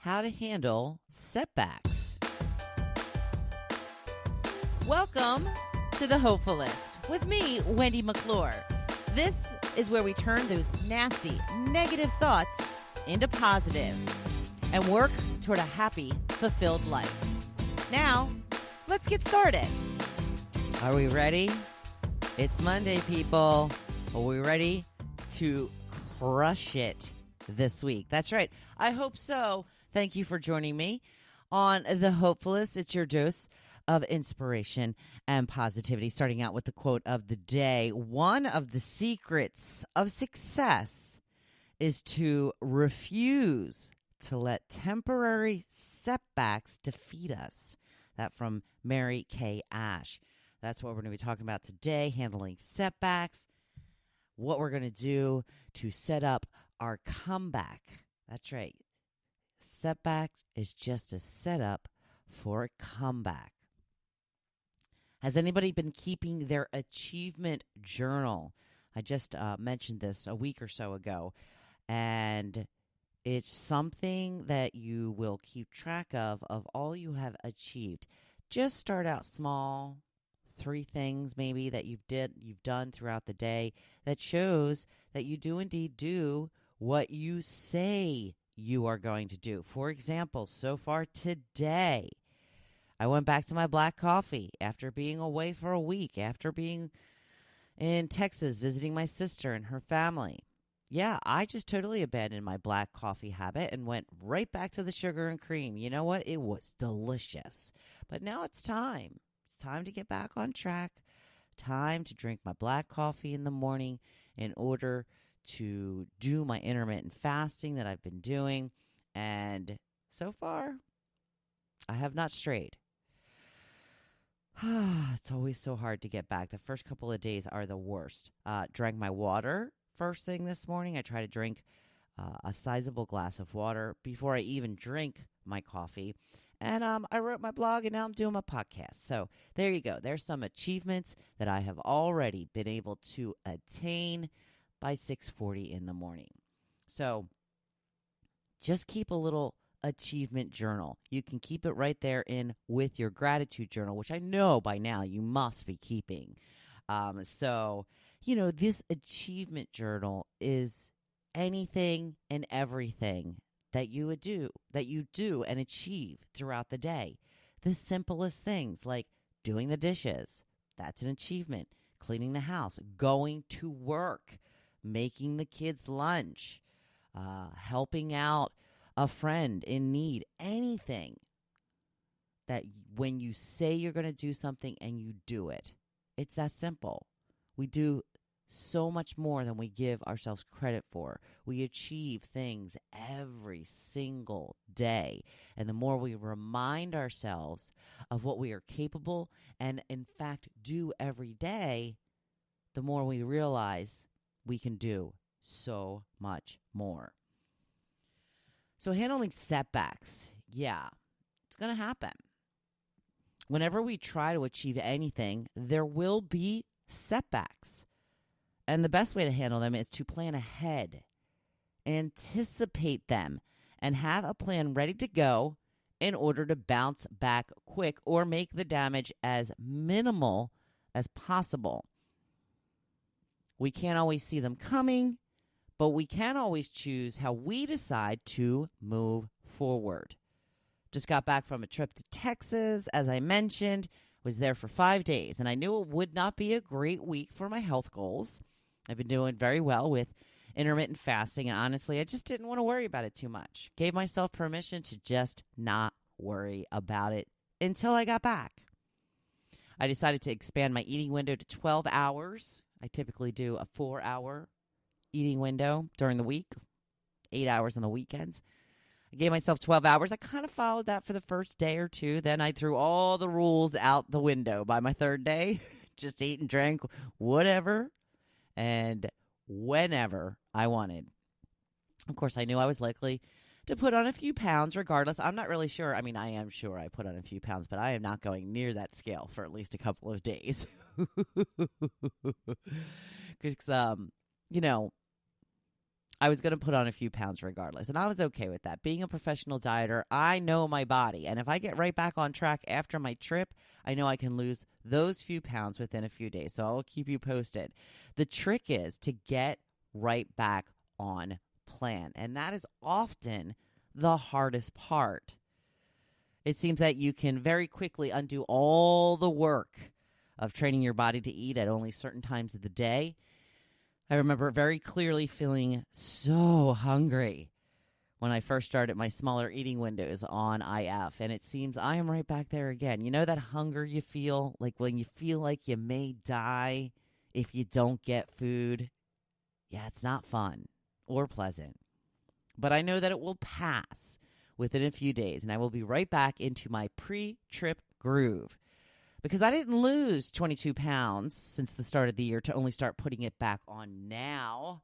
how to handle setbacks. Welcome to the Hopefulist with me, Wendy McClure. This is where we turn those nasty, negative thoughts into positive and work toward a happy, fulfilled life. Now, let's get started. Are we ready? It's Monday, people. Are we ready to crush it this week? That's right. I hope so. Thank you for joining me on the Hopefulist. It's your dose of inspiration and positivity. Starting out with the quote of the day. One of the secrets of success is to refuse to let temporary setbacks defeat us. That from Mary Kay Ash. That's what we're going to be talking about today, handling setbacks, what we're going to do to set up our comeback. That's right. Setback is just a setup for a comeback. Has anybody been keeping their achievement journal? I just mentioned this a week or so ago, and it's something that you will keep track of all you have achieved. Just start out small. 3 things maybe that you've done throughout the day that shows that you do indeed do what you say you are going to do. For example, so far today, I went back to my black coffee after being away for a week, after being in Texas visiting my sister and her family. Yeah, I just totally abandoned my black coffee habit and went right back to the sugar and cream. You know what? It was delicious. But now it's time. It's time to get back on track. Time to drink my black coffee in the morning in order to do my intermittent fasting that I've been doing. And so far, I have not strayed. It's always so hard to get back. The first couple of days are the worst. Drank my water first thing this morning. I try to drink a sizable glass of water before I even drink my coffee. And I wrote my blog, and now I'm doing my podcast. So there you go. There's some achievements that I have already been able to attain by 6:40 in the morning. So just keep a little achievement journal. You can keep it right there in with your gratitude journal, which I know by now you must be keeping. So, this achievement journal is anything and everything that you do and achieve throughout the day. The simplest things like doing the dishes, that's an achievement. Cleaning the house, going to work, making the kids lunch, helping out a friend in need, anything that when you say you're going to do something and you do it, it's that simple. We do so much more than we give ourselves credit for. We achieve things every single day. And the more we remind ourselves of what we are capable and, in fact, do every day, the more we realize we can do so much more. So handling setbacks, yeah, it's going to happen. Whenever we try to achieve anything, there will be setbacks. And the best way to handle them is to plan ahead, anticipate them, and have a plan ready to go in order to bounce back quick or make the damage as minimal as possible. We can't always see them coming, but we can always choose how we decide to move forward. Just got back from a trip to Texas, as I mentioned, was there for 5 days, and I knew it would not be a great week for my health goals. I've been doing very well with intermittent fasting, and honestly, I just didn't want to worry about it too much. Gave myself permission to just not worry about it until I got back. I decided to expand my eating window to 12 hours. I typically do a 4-hour eating window during the week, 8 hours on the weekends. I gave myself 12 hours. I kind of followed that for the first day or two. Then I threw all the rules out the window by my 3rd day. Just ate and drank whatever and whenever I wanted. Of course, I knew I was likely to put on a few pounds regardless. I'm not really sure. I mean, I am sure I put on a few pounds, but I am not going near that scale for at least a couple of days. Because, I was going to put on a few pounds regardless, and I was okay with that. Being a professional dieter, I know my body, and if I get right back on track after my trip, I know I can lose those few pounds within a few days, so I'll keep you posted. The trick is to get right back on plan, and that is often the hardest part. It seems that you can very quickly undo all the work of training your body to eat at only certain times of the day. I remember very clearly feeling so hungry when I first started my smaller eating windows on IF, and it seems I am right back there again. You know that hunger you feel, like when you feel like you may die if you don't get food? Yeah, it's not fun or pleasant, but I know that it will pass within a few days, and I will be right back into my pre-trip groove. Because I didn't lose 22 pounds since the start of the year to only start putting it back on now.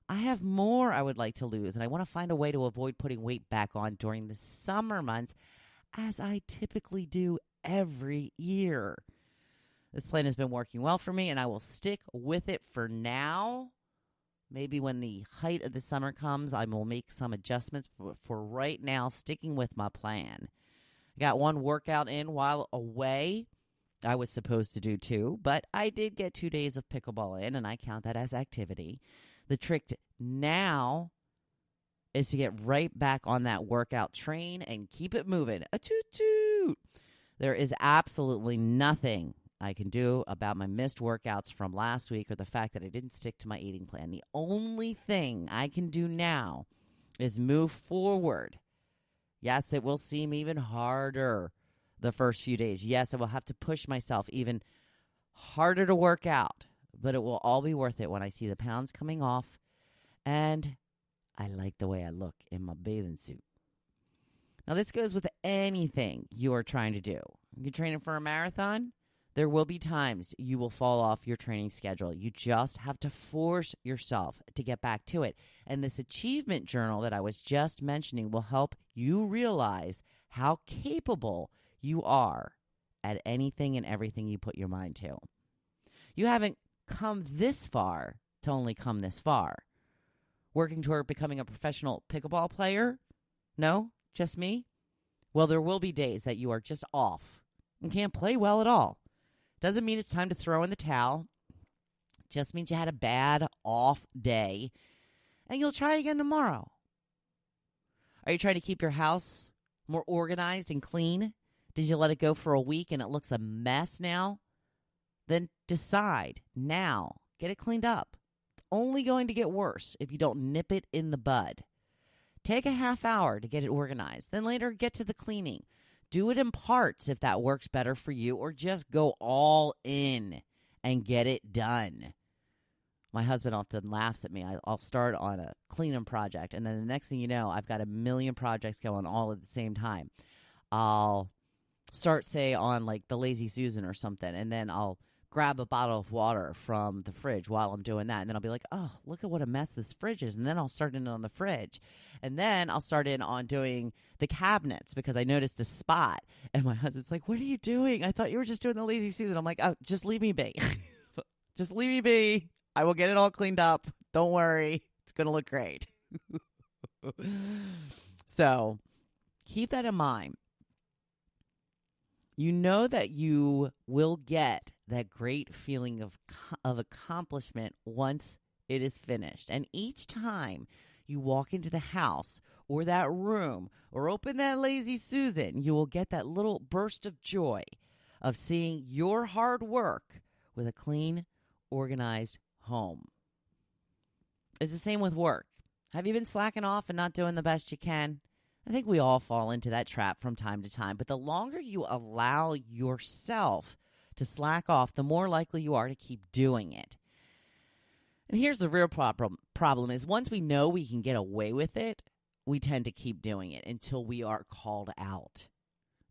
I have more I would like to lose, and I want to find a way to avoid putting weight back on during the summer months, as I typically do every year. This plan has been working well for me, and I will stick with it for now. Maybe when the height of the summer comes, I will make some adjustments, but for right now, sticking with my plan. I got one workout in while away. I was supposed to do 2, but I did get 2 days of pickleball in, and I count that as activity. The trick now is to get right back on that workout train and keep it moving. A toot-toot! There is absolutely nothing I can do about my missed workouts from last week or the fact that I didn't stick to my eating plan. The only thing I can do now is move forward. Yes, it will seem even harder the first few days. Yes, I will have to push myself even harder to work out, but it will all be worth it when I see the pounds coming off and I like the way I look in my bathing suit. Now, this goes with anything you are trying to do. You're training for a marathon? There will be times you will fall off your training schedule. You just have to force yourself to get back to it. And this achievement journal that I was just mentioning will help you realize how capable you are at anything and everything you put your mind to. You haven't come this far to only come this far. Working toward becoming a professional pickleball player? No? Just me? Well, there will be days that you are just off and can't play well at all. Doesn't mean it's time to throw in the towel. Just means you had a bad off day and you'll try again tomorrow. Are you trying to keep your house more organized and clean? Did you let it go for a week and it looks a mess now? Then decide now. Get it cleaned up. It's only going to get worse if you don't nip it in the bud. Take a half hour to get it organized. Then later get to the cleaning. Do it in parts if that works better for you, or just go all in and get it done. My husband often laughs at me. I'll start on a cleaning project, and then the next thing you know, I've got a million projects going all at the same time. I'll start, say, on like the Lazy Susan or something, and then I'll grab a bottle of water from the fridge while I'm doing that. And then I'll be like, oh, look at what a mess this fridge is. And then I'll start in on the fridge. And then I'll start in on doing the cabinets because I noticed a spot. And my husband's like, what are you doing? I thought you were just doing the Lazy Susan. I'm like, oh, just leave me be. Just leave me be. I will get it all cleaned up. Don't worry. It's going to look great. So keep that in mind. You know that you will get that great feeling of accomplishment once it is finished. And each time you walk into the house or that room or open that Lazy Susan, you will get that little burst of joy of seeing your hard work with a clean, organized home. It's the same with work. Have you been slacking off and not doing the best you can? I think we all fall into that trap from time to time, but the longer you allow yourself to slack off, the more likely you are to keep doing it. And here's the real problem is once we know we can get away with it, we tend to keep doing it until we are called out.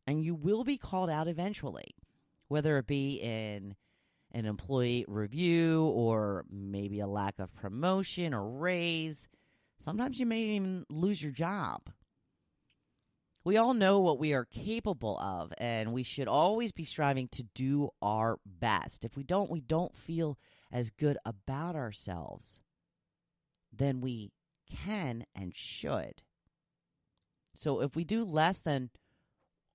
And you will be called out eventually, whether it be in an employee review or maybe a lack of promotion or raise. Sometimes you may even lose your job. We all know what we are capable of, and we should always be striving to do our best. If we don't feel as good about ourselves, then we can and should. So if we do less than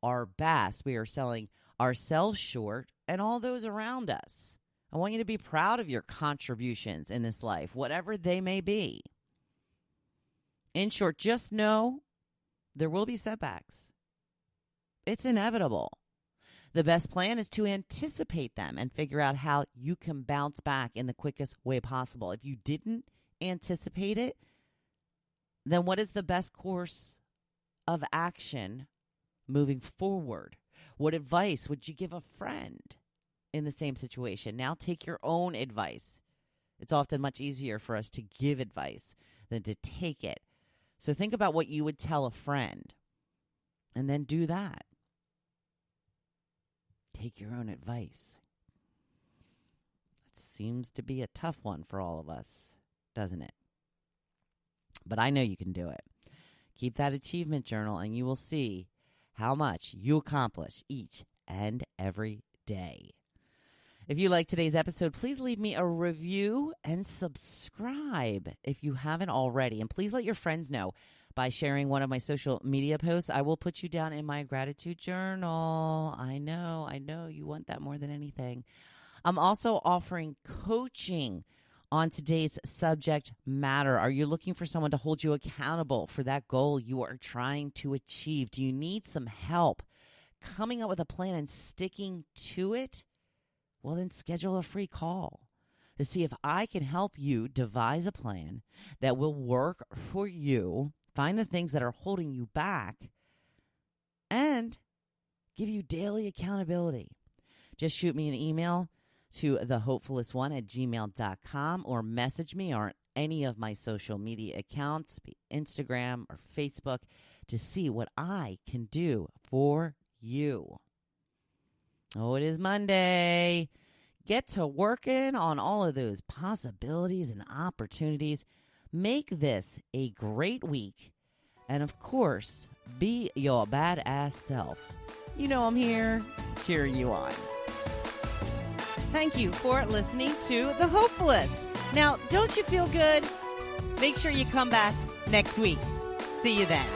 our best, we are selling ourselves short and all those around us. I want you to be proud of your contributions in this life, whatever they may be. In short, just know there will be setbacks. It's inevitable. The best plan is to anticipate them and figure out how you can bounce back in the quickest way possible. If you didn't anticipate it, then what is the best course of action moving forward? What advice would you give a friend in the same situation? Now take your own advice. It's often much easier for us to give advice than to take it. So think about what you would tell a friend and then do that. Take your own advice. It seems to be a tough one for all of us, doesn't it? But I know you can do it. Keep that achievement journal and you will see how much you accomplish each and every day. If you like today's episode, please leave me a review and subscribe if you haven't already. And please let your friends know by sharing one of my social media posts. I will put you down in my gratitude journal. I know, you want that more than anything. I'm also offering coaching on today's subject matter. Are you looking for someone to hold you accountable for that goal you are trying to achieve? Do you need some help coming up with a plan and sticking to it? Well, then schedule a free call to see if I can help you devise a plan that will work for you, find the things that are holding you back, and give you daily accountability. Just shoot me an email to thehopefulist1@gmail.com or message me on any of my social media accounts, be Instagram or Facebook, to see what I can do for you. Oh, it is Monday. Get to working on all of those possibilities and opportunities. Make this a great week. And of course, be your badass self. You know I'm here cheering you on. Thank you for listening to The Hopefulist. Now, don't you feel good? Make sure you come back next week. See you then.